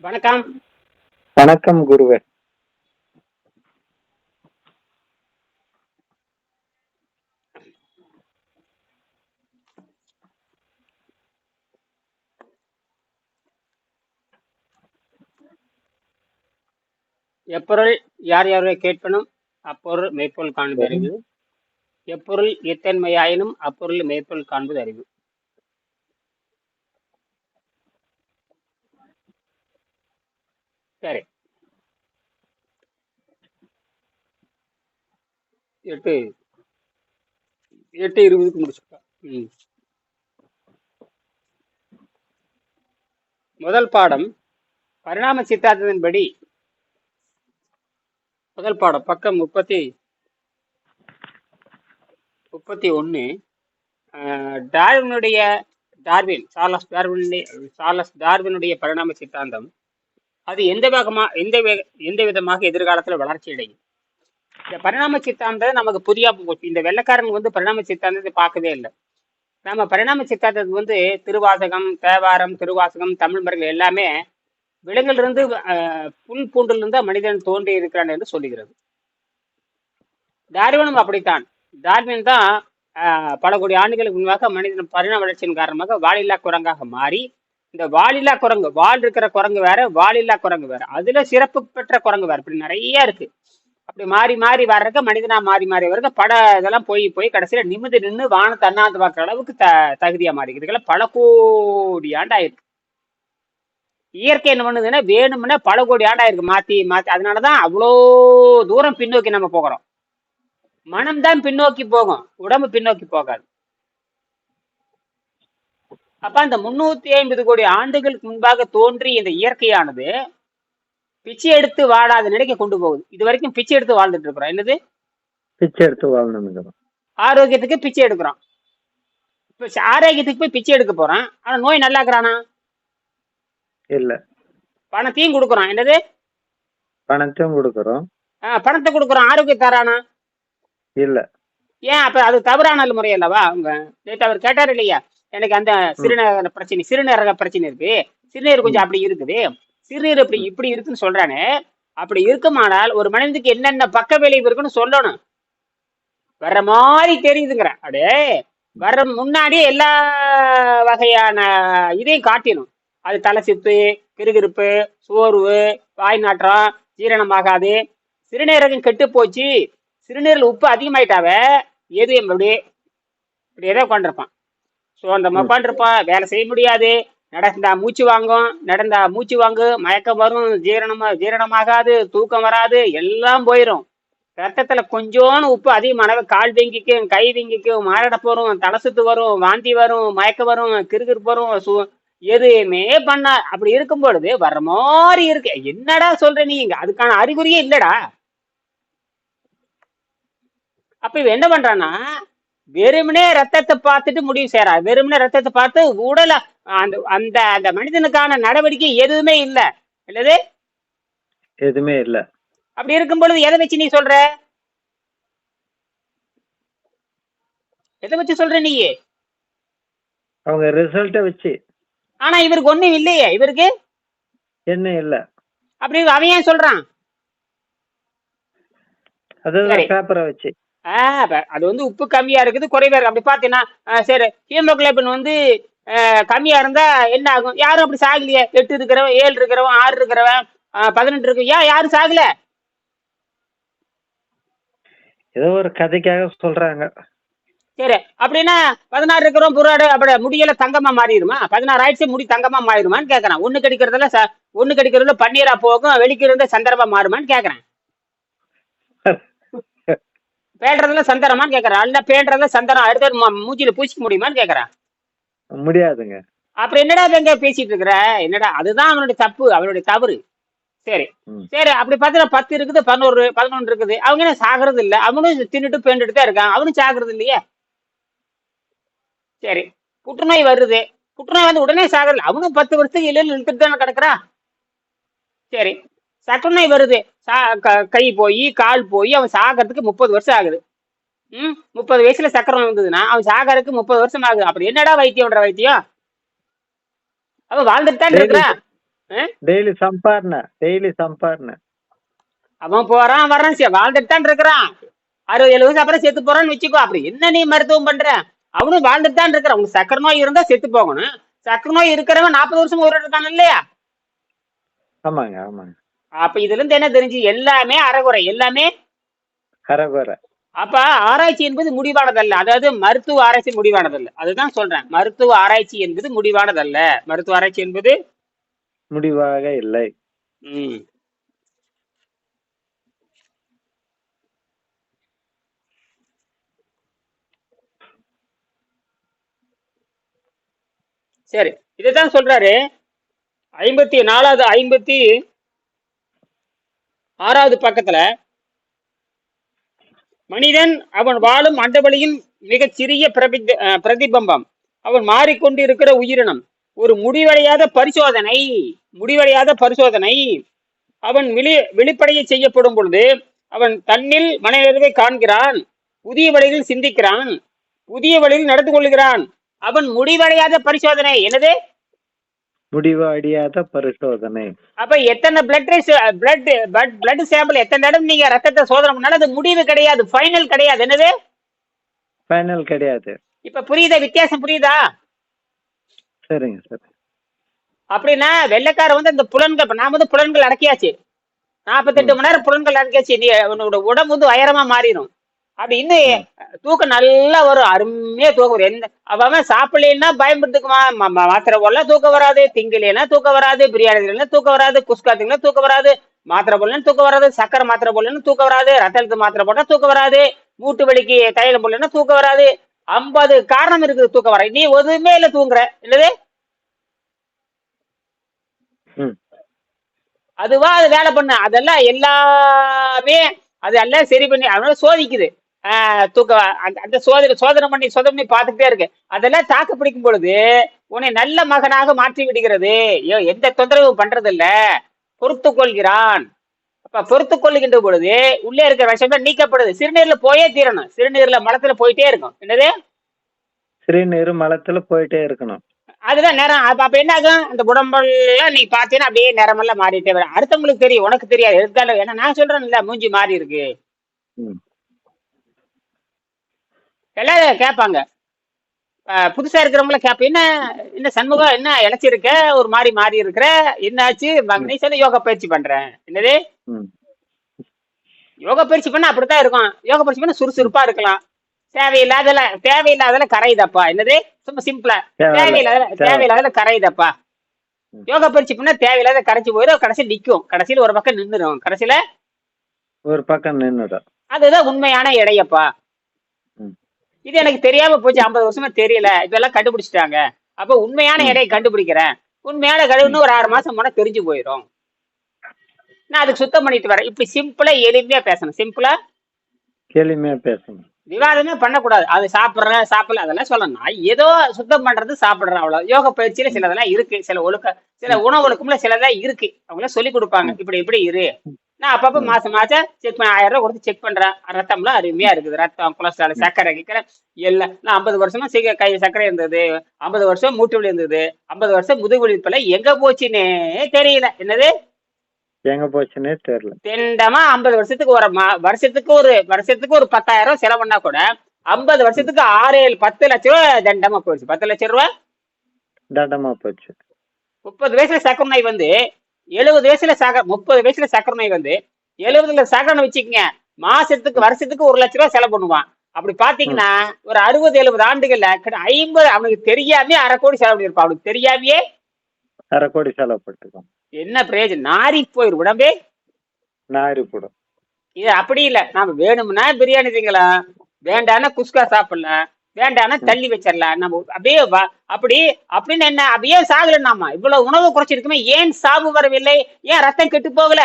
வணக்கம். வணக்கம் குருவே. எப்பொருள் யார் யாரை கேட்பனும் அப்பொருள் மெய்ப்பொருள் காண்பது அறிவு. எப்பொருள் எத்தன்மையாயினும் அப்பொருள் மெய்ப்பொருள் காண்பது அறிவு. சரி, 8:20 முடிச்சுட்டோம். முதல் பாடம் பரிணாம சித்தாந்தத்தின்படி முதல் பாடம் பக்கம் 31. டார்வினுடைய சார்லஸ் டார்வினுடைய பரிணாம சித்தாந்தம் அது எந்த விதமாக எதிர்காலத்தில் வளர்ச்சி அடையும். இந்த பரிணாம சித்தாந்தம் நமக்கு புரியாம போச்சு. இந்த வெள்ளைக்காரங்க பரிணாம சித்தாந்தத்தை பார்க்கவே இல்லை. நம்ம பரிணாம சித்தாந்தத்துக்கு திருவாசகம், தேவாரம், திருவாசகம், தமிழ் மரங்கள் எல்லாமே விலங்கிலிருந்து புல் பூண்டிலிருந்து மனிதன் தோன்றி இருக்கிறான் என்று சொல்லுகிறது. டார்வினும் அப்படித்தான். டார்வின் தான் பல கோடி ஆண்டுகளுக்கு முன்பாக மனிதன் பரிணாம வளர்ச்சியின் காரணமாக வாலில்லா குரங்காக மாறி, இந்த வாலில்லா குரங்கு, வால் இருக்கிற குரங்கு வேற, வாலில்லா குரங்கு வேற, அதுல சிறப்பு பெற்ற குரங்கு வேற, இப்படி நிறைய இருக்கு. அப்படி மாறி மாறி வர்றதுக்கு மனிதனா மாறி மாறி வர்றது இதெல்லாம் போய் கடைசியில நிமிந்து நின்று வானத்தை அண்ணாந்து பார்க்குற அளவுக்கு தகுதியா மாறிக்குது. இதெல்லாம் பல கோடி ஆண்டாயிருக்கு. இயற்கை என்ன பண்ணுதுன்னா வேணும்னா பல கோடி ஆண்டாயிருக்கு மாத்தி மாத்தி. அதனாலதான் அவ்வளோ தூரம் பின்னோக்கி நம்ம போகிறோம். மனம்தான் பின்னோக்கி போகும், உடம்பு பின்னோக்கி போகாது. அப்ப அந்த 350 கோடி ஆண்டுகளுக்கு முன்பாக தோன்றி இந்த இயற்கையானது பிச்சை எடுத்து வாழாத நிலைக்கு கொண்டு போகுது. இது வரைக்கும் பிச்சை எடுத்து வாழ்ந்துட்டு இருக்கிறோம். என்னது பிச்சை எடுத்து வாழணும்? ஆரோக்கியத்துக்கு பிச்சை எடுக்கிறோம். இப்ப ஆரோக்கியத்துக்கு போய் பிச்சை எடுக்க போறான், ஆனா நோய் நல்லா இருக்கிறானா? இல்ல. பணத்தையும் கொடுக்குறோம். என்னது பணத்தையும் கொடுக்குறோம். பணத்தை கொடுக்குறோம், ஆரோக்கியம் தரானா? இல்ல. ஏன் அப்ப அது தவறான முறை அல்லவா? அவங்க நேற்று அவர் கேட்டார் இல்லையா, எனக்கு அந்த சிறுநீரக பிரச்சனை இருக்கு, சிறுநீர் கொஞ்சம் அப்படி இருக்குது, சிறுநீர் இப்படி இருக்குன்னு சொல்றானே. அப்படி இருக்குமானால் ஒரு மனிதனுக்கு என்னென்ன பக்க விளைவு இருக்குன்னு சொல்லணும். வர்ற மாதிரி தெரியுதுங்கிற அப்படியே வர்ற முன்னாடியே எல்லா வகையான இதையும் காட்டிடும். அது தலை சித்து, கிருகிருப்பு, சோர்வு, வாய் நாற்றம், ஜீரணமாகாது, சிறுநீரகம் கெட்டு போச்சு, சிறுநீரில் உப்பு அதிகமாயிட்டாவ, எது இப்படி ஏதோ உட்காந்துருப்பான், சோர்ந்தமா உட்காந்துருப்பான், வேலை செய்ய முடியாது, நடந்தா மூச்சு வாங்கும், மயக்கம் வரும், ஜீரணமாகாது, தூக்கம் வராது, எல்லாம் போயிடும். ரத்தத்துல கொஞ்சோன்னு உப்பு அதிகமானவ கால் வீங்கிக்கும், கை வீங்கிக்கும், மாரடைப்பு வரும், தலை சுத்து வரும், வாந்தி வரும், மயக்கம் வரும், கிறுகிறுப்பு வரும், எதுவுமே பண்ண. அப்படி இருக்கும் பொழுது வர்ற மாதிரி இருக்கு. என்னடா சொல்ற நீங்க? அதுக்கான அறிகுறியே இல்லடா. அப்ப இவ என்ன பண்றான்னா வெறுமனே ரத்தத்தை பார்த்துட்டு முடிவு செய்யறா. வெறுமனே ரத்தத்தை பார்த்து உடல அந்த அந்த அந்த மனிதனுக்கான நடவடிக்கை எதுவுமே இல்ல. இல்லது எதுவுமே இல்ல. அப்படி இருக்கும் பொழுது எதை வச்சு நீ சொல்ற? எதை வச்சு சொல்ற நீ? அவங்க ரிசல்ட்ட வச்சு. ஆனா இவருக்கு ஒண்ணும் இல்லையே. இவருக்கு என்ன இல்ல. அப்படி அவன் ஏன் சொல்றான்? அதுதான் பேப்பரை வச்சு. அது உப்பு கம்மியா இருக்குது, குறைவா இருக்கு. அப்படி பாத்தீங்கன்னா சரி, ஹீமோகுளோபின் கம்மியா இருந்தா என்ன ஆகும்? யாரும் அப்படி சாகலையே. 8 இருக்கிறவன், 7 இருக்கிறவன், 6 இருக்கிறவன், 18 இருக்கு, யாரும் சாகல. ஏதோ ஒரு கதைக்காக சொல்றாங்க. சரி, அப்படின்னா 16 இருக்கிறவன் புறாடு அப்படி முடியல தங்கமா மாறிடுமா? 16 ஆயிடுச்சு, முடி தங்கமா மாறிடுமான்னு கேக்குறான். ஒண்ணு கடிக்கிறதுல பன்னீரா போகும், வெளிக்கிறது சந்திரமா மாறுமான்னு கேக்குறேன். பேடுறதுல சந்தனமான்னு கேக்குறான். அல்ல பேடுறதுல சந்தனம் அடுத்த மூச்சில பூசிக்க முடியுமான்னு கேக்குறான். முடியாதுங்க. அப்புறம் என்னடா எங்க பேசிட்டு இருக்கிற? என்னடா அதுதான் அவனுடைய தப்பு, அவனுடைய தவறு. சரி சரி, அப்படி பார்த்தா 10 இருக்குது, 11 இருக்குது. அவங்க என்ன சாகிறது இல்ல? அவனும் தின்னுட்டு பேண்டுட்டு தான் இருக்கான், அவனும் சாகிறது இல்லையே. சரி, புற்றுநோய் வருது, புற்றுநோய் உடனே சாகிறது, அவனும் 10 வருஷத்துக்கு இல்லைன்னு இழுத்துட்டு தானே கிடக்குறான். சரி, சக்கரநோய் வருது, கை போய் கால் போய் அவன் சாகிறதுக்கு 30 வருஷம் ஆகுது. 30 வயசுல சக்கரம் வந்ததுன்னா அவன் சாகறதுக்கு 30 வருஷம் ஆகுது. அப்படி என்னடா வைத்தியம்ன்ற வைத்தியம்? அவன் வாழ்ந்துட்டு தான் இருக்கிறான். டெய்லி சம்பாரணை. அவன் போறான் வர்றான், வாழ்ந்துட்டு தான் இருக்கிறான். 60-70 வயசு அப்புறம் செத்து போறான்னு வச்சுக்கோ. அப்படி என்ன நீ மருத்துவம் பண்ற? அவனும் வாழ்ந்துட்டு தான் இருக்கிறான். உனக்கு சக்கரை நோய் இருந்தா செத்து போகணும். சக்கரை நோய் இருக்கிறவன் 40 வருஷம் ஒரு இருக்கான் இல்லையா? ஆமாங்க. அப்ப இதுல இருந்து என்ன தெரிஞ்சு? எல்லாமே அறகுறை, எல்லாமே அறகுறை. அப்ப ஆராய்ச்சி என்பது முடிவானதல்ல. அதாவது மருத்துவ ஆராய்ச்சி முடிவானதல்ல. அதுதான் சொல்றேன். மருத்துவ ஆராய்ச்சி என்பது முடிவானதல்ல. மருத்துவ ஆராய்ச்சி என்பது முடிவாக இல்லை. ம் சரி, இதைத்தான் சொல்றாரு. 56வது பக்கத்துல, மனிதன் அவன் வாழும் அண்டவெளியின் மிகச் சிறிய பிரதிபம்பம். அவன் மாறிக்கொண்டிருக்கிற உயிரினம். ஒரு முடிவடையாத பரிசோதனை அவன் வெளிப்படைய செய்யப்படும் பொழுது அவன் தன்னில் மனநிறைவை காண்கிறான். புதிய வழியில் சிந்திக்கிறான், புதிய வழியில் நடந்து கொள்கிறான். அவன் முடிவடையாத பரிசோதனை. என்னது? முடிவடையாத பரிசோதனை. அப்ப எத்தனை பிளட் சாம்பிள், எத்தனை இடம் நீங்க ரத்தத்தை சோதனை பண்ணாலும் அது முடிவு கிடையாது, ஃபைனல் கிடையாது. என்னது? ஃபைனல் கிடையாது. இப்ப புரியுதா? வித்தியாசம் புரியுதா? சரிங்க சார். அப்படின்னா வெள்ளைக்கார அந்த புலன்கள், நான் புலன்கள் அடக்கியாச்சு, 48 மணி நேரம் புலன்கள் அடக்கியாச்சு. நீ உன்னோட உடம்பு உயரமா மாறிடும். அப்படி இன்னும் தூக்கம் நல்லா வரும், அருமையா தூக்கம் வரும். எந்த அவன் சாப்பிடலன்னா பயன்படுத்துக்குமா, மாத்திரை போடல தூக்கம் வராது, திங்கலைன்னா தூக்கம் வராது, பிரியாணி தூக்கம் வராது, குஸ்கா திங்கல தூக்கம் வராது, மாத்திரை போடலன்னு தூக்கம் வராது, சக்கரை மாத்திரை போடலன்னு தூக்கம் வராது, ரத்த அழுத்த மாத்திரை போட்டா தூக்கம் வராது, மூட்டு வலிக்கு தைலம் போடலன்னா தூக்கம் வராது. 50 காரணம் இருக்குது தூக்கம் வர. நீ ஒதுமே இல்ல தூங்குற. என்னது? அதுவா அது வேலை பண்ண, அதெல்லாம் எல்லாமே அது எல்லாம் சரி பண்ணி அதனால சோதிக்குது. அந்த சோதனை பண்ணி பார்த்துட்டே இருக்கு. அதெல்லாம் தாக்கு பிடிக்கும் பொழுது உன்னை நல்ல மகனாக மாற்றி விடுகிறது. எந்த தொந்தரவும் பண்றது இல்ல, பொறுத்து கொள்கிறான். அப்ப பொறுத்து கொள்ளுகின்ற பொழுது உள்ளே இருக்கிற விஷயம் நீக்கப்படுது. சிறுநீர்ல போயே தீரணும், சிறுநீர்ல மலத்துல போயிட்டே இருக்கும். என்னது? சிறுநீர் மலத்துல போயிட்டே இருக்கணும். அதுதான் நேரம். அப்ப என்ன ஆகும்? அந்த உடம்பெல்லாம் நீ பார்த்தீங்கன்னா அப்படியே நேரமெல்லாம் மாறிட்டே வரும். அடுத்தவங்களுக்கு தெரியும், உனக்கு தெரியாது. எதுக்காக? ஏன்னா நான் சொல்றேன்ல, மூஞ்சி மாறி இருக்கு. எல்லாரும் கேட்பாங்க, புதுசா இருக்கிறவங்கள கேட்ப, என்ன சண்முகம், என்ன இழைச்சிருக்க, ஒரு மாறி இருக்கிற, என்னாச்சு? நீ சொல்ல, யோகா பயிற்சி பண்றேன். என்னது? யோகா பயிற்சி பண்ணா அப்படித்தான் இருக்கும். யோகா பயிற்சி பண்ணா சுறுசுறுப்பா இருக்கலாம். தேவையில்லாதல கரையுதப்பா. என்னது? சும்மா சிம்பிளா தேவையில்லாத கரையுதப்பா. யோகா பயிற்சி பண்ணா தேவையில்லாத கரைச்சு போயிடும், கடைசியில் நிக்கும், கடைசியில் ஒரு பக்கம் நின்றுடும், கடைசியில ஒரு பக்கம் நின்றுடும். அதுதான் உண்மையான எடையப்பா. இது எனக்கு தெரியாம போச்சு, 50 வருஷமா தெரியல, இதெல்லாம் கண்டுபிடிச்சிட்டாங்க. அப்ப உண்மையான எடையை கண்டுபிடிக்கிறேன். உண்மையான கழிவுன்னு ஒரு 6 மாசம் போனா தெரிஞ்சு போயிடும். நான் அதுக்கு சுத்தம் பண்ணிட்டு வரேன். இப்படி சிம்பிளா எளிமையா பேசணும், சிம்பிளா எளிமையா பேசணும். விவாதமே பண்ணக்கூடாது. அது சாப்பிடறேன் சாப்பிடல அதெல்லாம் சொல்லணும். நான் ஏதோ சுத்தம் பண்றது சாப்பிடுறேன், அவ்வளவு. யோக பயிற்சியில சிலதெல்லாம் இருக்கு, சில உணவு ஒழுக்கம்ல சிலதான் இருக்கு. அவங்கள சொல்லி கொடுப்பாங்க, இப்படி இரு. நான் அப்பப்ப மாசம் செக் பண்ண 1000 ரூபாய் கொடுத்து செக் பண்றேன். ரத்தம்லாம் அருமையா இருக்குது, ரத்தம், கொலஸ்ட்ரால், சர்க்கரை கிக்கரை எல்லாம். நான் 50 வருஷமா கை சர்க்கரை இருந்தது, 50 வருஷம் மூட்டு வலி இருந்தது, 50 வருஷம் முதுகுவலி இருப்பல எங்க போச்சுன்னே தெரியல. என்னது? எங்க போச்சுன்னே தெரியல. திண்டமா 50 வருஷத்துக்கு வருஷத்துக்கு ஒரு 10,000 ரூபாய் செலவு பண்ணா கூட 50 வருஷத்துக்கு 6-10 லட்சம் ரூபாய் தண்டமா போயிடுச்சு. 10 லட்சம் ரூபாய் தண்டமா போச்சு. 30 வயசுல சக்கரை நோய் வந்து 70 வயசுல 30 வயசுல சக்கரை நோய் வந்து 70ல சக்கரை வச்சுக்கங்க, வருஷத்துக்கு 1 லட்சம் ரூபாய் செலவு பண்ணுவான். அப்படி பாத்தீங்கன்னா ஒரு 60-70 ஆண்டுகள்ல 50 அவனுக்கு தெரியாமே 1/2 கோடி செலவு பண்ணிருப்பான். அவனுக்கு தெரியாமையே 1/2 கோடி செலவு பண்ணிருப்பான். என்ன பிரயோஜனம்? நாரி போயிரு உடம்பே, நாரி போடும். இது அப்படி இல்ல, நாம வேணும்னா பிரியாணி திங்கலாம், வேண்டானா குஸ்கா சாப்பிடலாம், வேண்டானா தள்ளி வச்சிடலாம். நம்ம அப்படியே அப்படின்னு என்ன அப்படியே சாகல. நாம இவ்வளவு உணவு குறைச்சிருக்குமே, ஏன் சாவு வரவில்லை? ஏன் ரத்தம் கெட்டு போகல?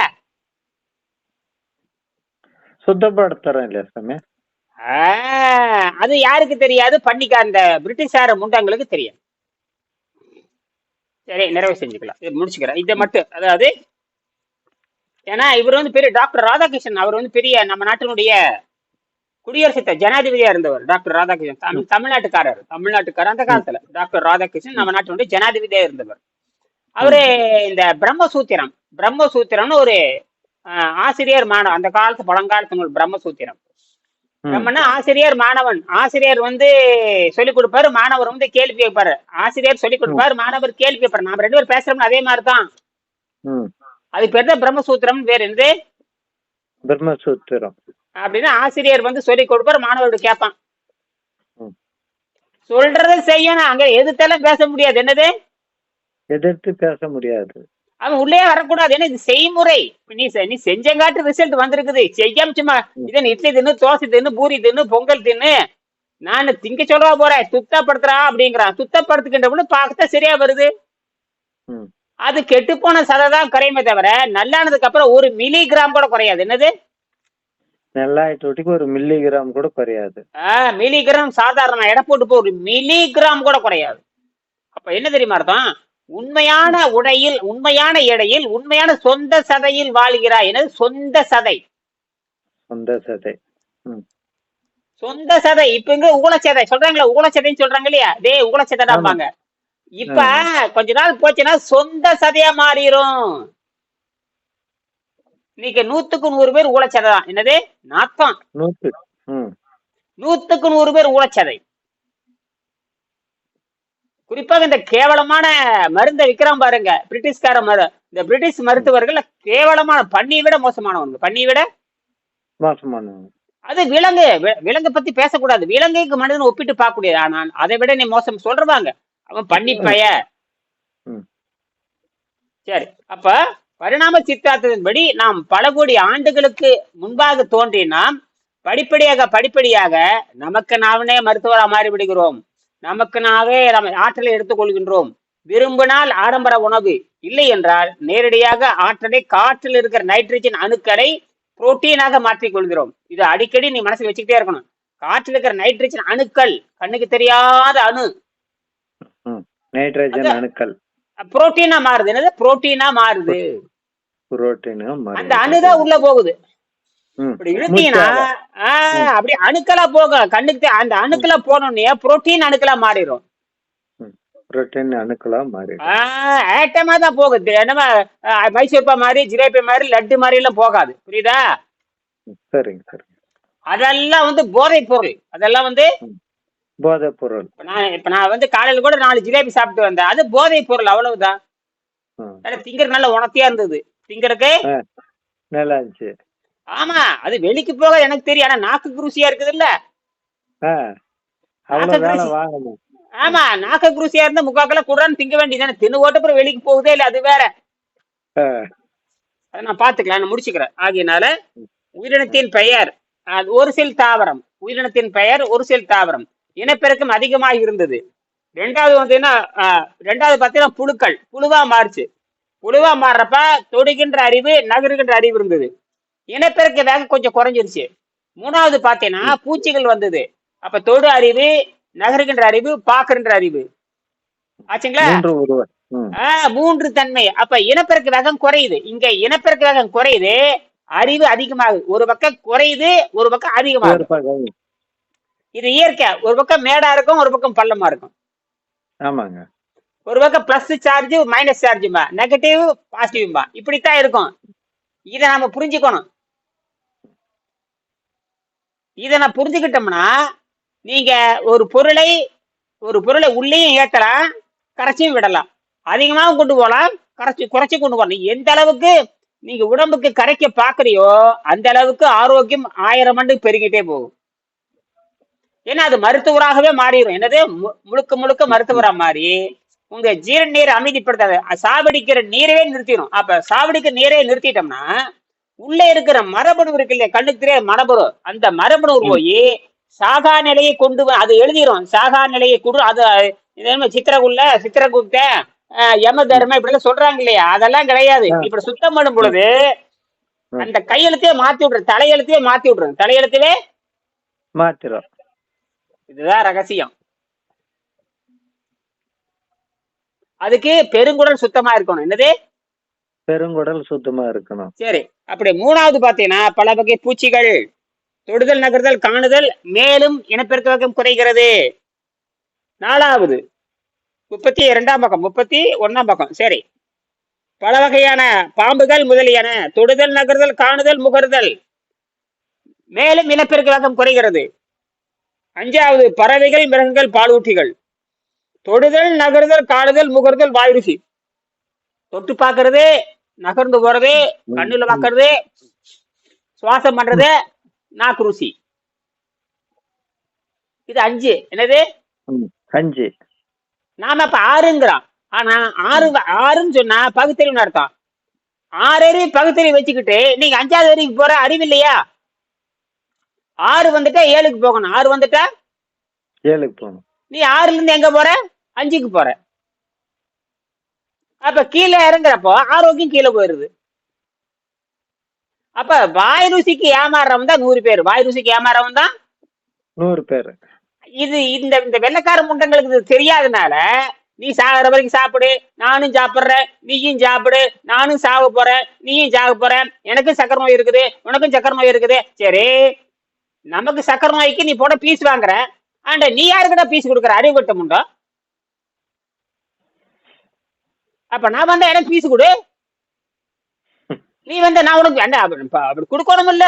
சுத்தப்படுத்துறேன் இல்லையா சாமி? அது யாருக்கு தெரியாது? பண்ணிக்க அந்த பிரிட்டிஷார முண்டங்களுக்கு தெரியும். சரி, நிறைவு செஞ்சுக்கலாம், முடிச்சுக்கிறேன் இதை மட்டும். அதாவது ஏன்னா இவர் பெரிய டாக்டர் ராதாகிருஷ்ணன், அவர் பெரிய நம்ம நாட்டினுடைய குடியரசு ஜனாதிபதியா இருந்தவர். டாக்டர் ராதாகிருஷ்ணன் தமிழ்நாட்டுக்காரர் அந்த காலத்துல. டாக்டர் ராதாகிருஷ்ணன் நம்ம நாட்டினுடைய ஜனாதிபதியா இருந்தவர். அவரு இந்த பிரம்மசூத்திரம்னு ஒரு ஆசிரியர் மாணவன், அந்த காலத்து பழங்காலத்து நூல் பிரம்மசூத்திரம். பிரம்மன்னா ஆசிரியர் மாணவன். ஆசிரியர் வந்து சொல்லிக் கொடுப்பாரு, மாணவர் வந்து கேள்வி கேட்பாரு. ஆசிரியர் சொல்லிக் கொடுப்பாரு, மாணவர் கேள்வி கேட்பாரு. நாம 2 பேரும் பேசுறோம்னு அதே மாதிரிதான். அது பேர் தான் பிரம்மசூத்திரம். வேற எந்த பிரம்மசூத்திரம் அப்படின்னா ஆசிரியர் வந்து சொல்லிக் கொடுப்பாரு, மாணவர்கிட்ட கேட்பான். சொல்றதை செய்யணும், அங்க எதிர்த்தாலும் பேச முடியாது. என்னது எதிர்த்து பேச முடியாது, அவன் உள்ளே வரக்கூடாது. ஏன்னா இது செய்முறை. நீ செஞ்சங்காட்டு ரிசல்ட் வந்திருக்குது. செய்யாம சும்மா இதை இட்லி தின்னு, தோசை தின்னு, பூரி தின்னு, பொங்கல் தின்னு, நான் திங்க சொல்ல போறேன், சுத்தப்படுத்துறா அப்படிங்கிறான். சுத்தப்படுத்துக்கின்ற பார்க்கத்தான் சரியா வருது. அது கெட்டு போன சதை தான் குறையுமே தவிர நல்லானதுக்கு அப்புறம் 1 மில்லிகிராம் கூட குறையாது. என்னது நல்லாயிட்டு 1 மில்லிகிராம் கூட குறையாது. மில்லிகிராம் சாதாரண எடை போட்டு போ, 1 மில்லிகிராம் கூட குறையாது. அப்ப என்ன தெரியுமா அர்த்தம்? உண்மையான உடையில், உண்மையான எடையில், உண்மையான சொந்த சதையில் வாழ்கிறாய். எனது சொந்த சதை, சொந்த சதை. இப்ப இங்க ஊழச்சதை சொல்றாங்களா, ஊழச்சதைன்னு சொல்றாங்க இல்லையா, டே ஊழச்சதைடாம்பாங்க. இப்ப கொஞ்ச நாள் போச்சுன்னா சொந்த சதையா மாறிடும். இன்னைக்கு 100க்கு 100 பேர் ஊழச்சதை தான். என்னது நாத்தம், 100க்கு 100 பேர் ஊழச்சதை. குறிப்பாக இந்த கேவலமான மருந்தை விற்கிறான் பாருங்க, பிரிட்டிஷ்கார இந்த பிரிட்டிஷ் மருத்துவர்கள் கேவலமான, பண்ணியை விட மோசமானவங்க, பண்ணியை விட மோசமானவங்க. அது விலங்கு பத்தி பேசக்கூடாது. விலங்குக்கு மனிதன் ஒப்பிட்டு பார்க்க முடியாது. ஆனால் அதை விட நீ மோசம் சொல்றவாங்க, அவன் பண்ணி பய. சரி, அப்ப பரிணாம சித்தாந்தத்தின்படி நாம் பல கோடி ஆண்டுகளுக்கு முன்பாக தோன்றி நாம் படிப்படியாக நமக்கு நாமே மருத்துவரா மாறிவிடுகிறோம். நமக்கு நாவே நம்ம ஆற்றலை எடுத்துக்கொள்கின்றோம். விரும்பினால் ஆடம்பர உணவு, இல்லை என்றால் நேரடியாக ஆற்றலை காற்றில் இருக்கிற நைட்ரஜன் அணுக்களை புரோட்டீனாக மாற்றிக் கொள்கிறோம். இது அடிக்கடி நீ மனசுல வச்சுக்கிட்டே இருக்கணும். காற்றில் இருக்கிற நைட்ரஜன் அணுக்கள், கண்ணுக்கு தெரியாத அணு, நைட்ரஜன் அணுக்கள் புரோட்டீனா மாறுது. என்னது புரோட்டீனா மாறுது, அந்த அணுதான் உள்ள போகுது. இப்படி இழுத்தீங்கன்னா அப்படி அணுக்களா போக, கண்ணுக்கு அந்த அணுக்களா போனோடனே புரோட்டீன் அணுக்களா மாறிடும். ஆட்டமா தான் போகுது. என்னமா மைசூர்பா மாதிரி, ஜிலேபி மாதிரி, லட்டு மாதிரி எல்லாம் போகாது. புரியுதா? அதெல்லாம் வந்து போதை பொருள். அதெல்லாம் வந்து போதை பொருள். இப்ப நான் வந்து காலையில கூட 4 ஜிலேபி சாப்பிட்டு வந்தேன். அது போதை பொருள், அவ்வளவுதான். திங்கர் நல்ல உணர்த்தியா இருந்தது, திங்கருக்கு நல்லா இருந்துச்சு. ஆமா, அது வெளிக்கு போக எனக்கு தெரியும். ஆனா நாக்கு ருசியா இருக்குது இல்ல. ஆமா, நாக்கு ருசியா இருந்தா முக்காக்கெல்லாம் குடுறான்னு திங்க வேண்டியதானே. தின்னு ஓட்டப்புறம் வெளிக்கு போகுதே இல்ல, அது வேற. அதை நான் பாத்துக்கலாம், நான் முடிச்சுக்கிறேன். ஆகியனால உயிரினத்தின் பெயர் ஒரு செல் தாவரம், உயிரினத்தின் பெயர் ஒரு செல் தாவரம். இனப்பெருக்கம் அதிகமாக இருந்தது. ரெண்டாவது பாத்தீங்கன்னா புழுக்கள், புழுவா மாறுச்சு. புழுவா மாறுறப்ப தொடுகின்ற அறிவு, நகருகின்ற அறிவு இருந்தது. இனப்பெருக்க வேகம் கொஞ்சம் குறைஞ்சிருச்சு. 3வது பாத்தீங்கன்னா பூச்சிகள் வந்தது. அப்ப தொடு அறிவு, நகருகின்ற அறிவு, பாக்குகின்ற அறிவு ஆச்சுங்களா. 3 தன்மை. அப்ப இனப்பெருக்க வேகம் குறையுது. இங்க இனப்பெருக்க வேகம் குறையுது, அறிவு அதிகமாகுது. ஒரு பக்கம் குறையுது, ஒரு பக்கம் அதிகமாகுது. இது இயற்கை. ஒரு பக்கம் மேடா இருக்கும், ஒரு பக்கம் பள்ளமா இருக்கும். ஆமாங்க. ஒரு பக்கம் பிளஸ் சார்ஜ், மைனஸ் சார்ஜுமா, நெகட்டிவ் பாசிட்டிவ்மா, இப்படித்தான் இருக்கும். இதை நாம புரிஞ்சுக்கணும். இதை நான் புரிஞ்சுக்கிட்டோம்னா நீங்க ஒரு பொருளை உள்ளேயும் ஏத்தலாம், கரைச்சியும் விடலாம். அதிகமாகவும் கொண்டு போகலாம், குறைச்சி கொண்டு போகலாம். நீ எந்த அளவுக்கு நீங்க உடம்புக்கு கரைக்க பாக்குறியோ அந்த அளவுக்கு ஆரோக்கியம் 1000 மடங்கு பெருகிட்டே போகும். ஏன்னா அது மருத்துவராகவே மாறிடும். என்னது முழுக்க மருத்துவரா மாறி உங்க ஜீரண நீரை அமைதிப்படுத்தாது, சாவடிக்கிற நீரவே நிறுத்திடும். அப்ப சாவடிக்கிற நீரே நிறுத்திட்டோம்னா உள்ள இருக்கிற மரபணு இருக்கு இல்லையா, கண்ணுக்கு தெரியாத மரபணு, அந்த மரபணு போய் சாகா நிலையை கொண்டு அது எழுதிரும். சாகா நிலையை கொண்டு அது சித்திரகுப்த யம தர்ம இப்படி சொல்றாங்க இல்லையா, அதெல்லாம் கிடையாது. இப்படி சுத்தம் பண்ணும் பொழுது அந்த கையெழுத்தையே மாத்தி விடுறது, தலையெழுத்தையே மாத்தி விடுறது, தலையெழுத்தவே மாத்திரும். இதுதான் ரகசியம். அதுக்கு பெருங்குடல் சுத்தமா இருக்கணும். என்னது பெருங்குடல் சுத்தமா இருக்கணும். சரி, அப்படி 3வது பாத்தீங்கன்னா பல வகை பூச்சிகள், தொடுதல், நகர்தல், காணுதல், மேலும் இனப்பெருக்க வேகம் குறைகிறது. 4வது 32ஆம் பக்கம், 31ஆம் பக்கம். சரி, பல வகையான பாம்புகள் முதலியன. தொடுதல், நகர்தல், காணுதல், முகர்தல். மேலும் இனப்பெருக்க வேகம் குறைகிறது. 5வது பறவைகள், மிருகங்கள், பாலூட்டிகள். தொடுதல், நகர்தல், காணுதல், முகர்தல், வாய் ருசி. தொட்டு பார்க்கறது, நகர்ந்து போறது, கண்ணுல பார்க்கறது, சுவாசம் பண்றது, நாக்கு ருசி. இது 5. என்னது? 5. நாம இப்ப 6ங்கிறோம். ஆனா 6ன்னு சொன்னா பகுத்தறிவுன்னு அர்த்தம். 6 அறிவு பகுத்தறிவு வச்சுக்கிட்டு நீங்க 5வது வரைக்கும் போற அறிவு இல்லையா? 6 வந்துட்டா 7க்கு போகணும். 6 வந்துட்டா 7க்கு போகணும். நீ 6ல இருந்து எங்க போற? 5க்கு போற. அப்ப கீழே இறங்குறப்போ ஆரோக்கியம் கீழே போயிருது. அப்ப வாய் ருசிக்கு ஏமாறவன் தான் 100 பேர். வாய் ருசிக்கு ஏமாறவன் தான் 100 பேர். இது இந்த வெள்ளைக்கார முண்டங்களுக்கு இது தெரியாதனால நீ சாகிற வரைக்கும் சாப்பிடு, நானும் சாப்பிடுறேன், நீயும் சாப்பிடு, நானும் சாக போறேன், நீயும் சாக போற, எனக்கும் சக்கரை நோய் இருக்குது, உனக்கும் சக்கரை நோய் இருக்குது. சரி, நமக்கு சக்கரை நோய்க்கு நீ போட பீஸ் வாங்குற, ஆண்ட நீ யாருக்கிட்ட பீஸ் கொடுக்குற? அறிவு கட்ட முண்டோ. அப்ப நான் வந்தா எனக்கு பீஸ் கொடு. நீ வந்து நான் உனக்கு அப்படி கொடுக்கணும் இல்ல.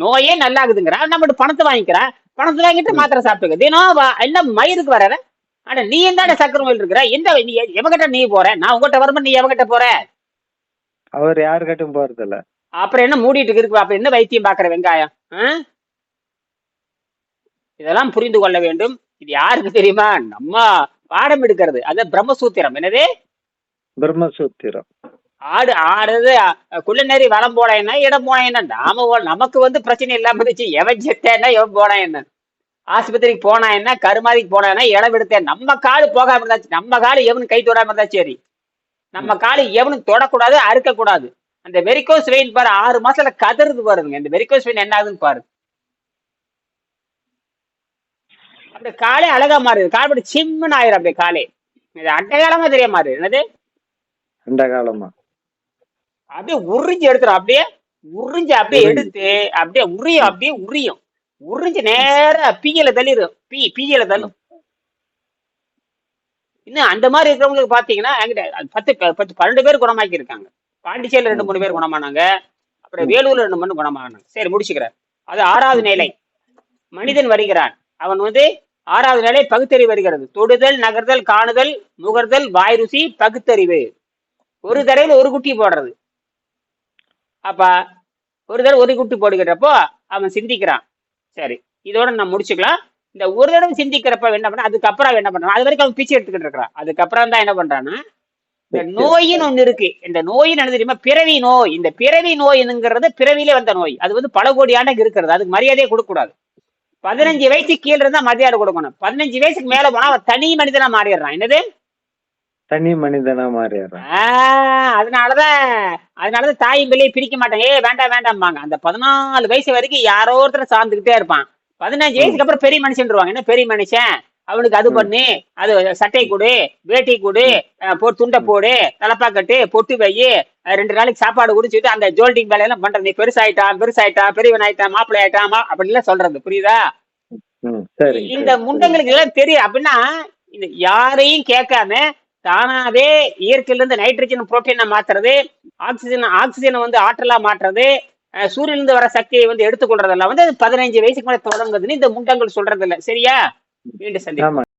நோயே நல்லாகுதுங்கிற நம்ம பணத்தை வாங்கிக்கிற, பணத்தை வாங்கிட்டு மாத்திரை சாப்பிட்டுக்க. தினம் என்ன மயிருக்கு வர. ஆனா நீ எந்த சக்கரை நோயில் இருக்கிற? எந்த எவங்கிட்ட நீ போற? நான் உங்ககிட்ட வரும்போது நீ எவங்கிட்ட போற? அவர் யாருக்கிட்டும் போறது இல்ல. அப்புறம் என்ன மூடிட்டு இருக்கு? அப்ப என்ன வைத்தியம் பாக்குற வெங்காயம்? இதெல்லாம் புரிந்து கொள்ள வேண்டும். இது யாருக்கு தெரியுமா? நம்ம பாடம் எடுக்கிறது. அது பிரம்மசூத்திரம். என்னது? பிரம்மசூத்திரம். ஆடு ஆடுறது குள்ளநேரி வளம் போன என்ன, இடம் போன என்ன, நமக்கு வந்து பிரச்சனை இல்லாம இருந்துச்சு. எவன் செத்தேன்னா எவன் போனா என்ன, ஆஸ்பத்திரிக்கு போனா என்ன, கருமாதிக்கு போனா என்ன, இடம் எடுத்தேன். நம்ம காலு போகாம இருந்தாச்சு, நம்ம காலு எவனுக்கு கை தொடாம இருந்தா சரி. நம்ம காலு எவனுக்கு தொடக்கூடாது, அறுக்க கூடாது. அந்த வெரிகோஸ் வெயின் பாரு, 6 மாசத்துல கதறுது பாருங்க. இந்த வெரிகோஸ் வெயின் என்ன ஆகுதுன்னு பாரு. அப்படியே காலே அழகா மாறுது. கால் அப்படி சிம்முன்னு ஆயிரும். அப்படியே காலே அட்டகாலமா தெரிய மாறு. என்னது? அண்டகாலமா அப்படியே உறிஞ்சு எடுத்துரும். அப்படியே உறிஞ்சு அப்படியே எடுத்து அப்படியே உரியும். அப்படியே உரியும். உறிஞ்சு நேர பீயல தள்ளிடும். பீயல தள்ளும். இன்னும் அந்த மாதிரி இருக்கிறவங்களுக்கு பாத்தீங்கன்னா 10-12 பேர் குணமாக்கி இருக்காங்க. பாண்டிச்சேரியில 2-3 பேர் குணமானாங்க. அப்புறம் வேலூர்ல 2 மணி குணமானாங்க. சரி, முடிச்சுக்கிறேன். அது 6வது நிலை. மனிதன் வருகிறான். அவன் வந்து 6வது நிலை பகுத்தறிவு வருகிறது. தொடுதல், நகர்தல், காணுதல், முகர்தல், வாய் ருசி, பகுத்தறிவு. ஒரு தடவை ஒரு குட்டி போடுறது. அப்ப ஒரு தடவை ஒரு குட்டி போடுகிறப்போ அவன் சிந்திக்கிறான். சரி, இதோட நான் முடிச்சுக்கலாம். இந்த ஒரு தடவை சிந்திக்கிறப்ப என்ன பண்ண, அதுக்கப்புறம் என்ன பண்றான்? அது வரைக்கும் அவன் பிச்சை எடுத்துக்கிட்டு இருக்கிறான். அதுக்கப்புறம் தான் என்ன பண்றான்னா, இந்த நோயின்னு ஒண்ணு இருக்கு. இந்த நோயின் என்ன தெரியுமா? பிறவி நோய். இந்த பிறவி நோய்ங்கிறது பிறவிலே வந்த நோய். அது வந்து பல கோடி ஆண்டுக்கு இருக்கிறது. அதுக்கு மரியாதையே கொடுக்க கூடாது. 15 வயசுக்கு கீழே இருந்தா மரியாதை கொடுக்கணும். 15 வயசுக்கு மேல போனா அவன் தனி மனிதனா மாறிடுறான். என்னது? தனி மனிதனா மாறிடுறான். அதனாலதான் தாயும் பிள்ளையை பிரிக்க மாட்டாங்க. வேண்டாம் வேண்டாம்பாங்க. அந்த 14 வயசு வரைக்கும் யாரோ ஒருத்தர் சார்ந்துகிட்டே இருப்பான். 15 வயசுக்கு அப்புறம் பெரிய மனுஷன்ருவாங்க. என்ன பெரிய மனுஷன், அவனுக்கு அது பண்ணு, அது சட்டை கொடு, வேட்டி கொடு, துண்டை போடு, தலப்பா கட்டு, பொட்டு வை, 2 நாளைக்கு சாப்பாடு குடிச்சுட்டு அந்த ஜோல்டிங் வேலையெல்லாம் பண்றது. நீ பெருசாயிட்டான், பெரியவன் ஆயிட்டான், மாப்பிள்ளை ஆயிட்டான் அப்படின்லாம் சொல்றது. புரியுதா? இந்த முண்டங்களுக்கு எல்லாம் தெரியும். அப்படின்னா இந்த யாரையும் கேட்காம தானாவே இயற்கையில இருந்து நைட்ரஜன் புரோட்டீனை மாத்துறது, ஆக்சிஜனை வந்து ஆற்றலா மாற்றுறது, சூரியனிலிருந்து வர சக்தியை வந்து எடுத்துக்கொள்றதெல்லாம் வந்து 15 வயசுக்கு மேல தொடங்குதுன்னு இந்த முண்டங்கள் சொல்றது இல்லை. சரியா? மீண்டும் சந்திப்போம்.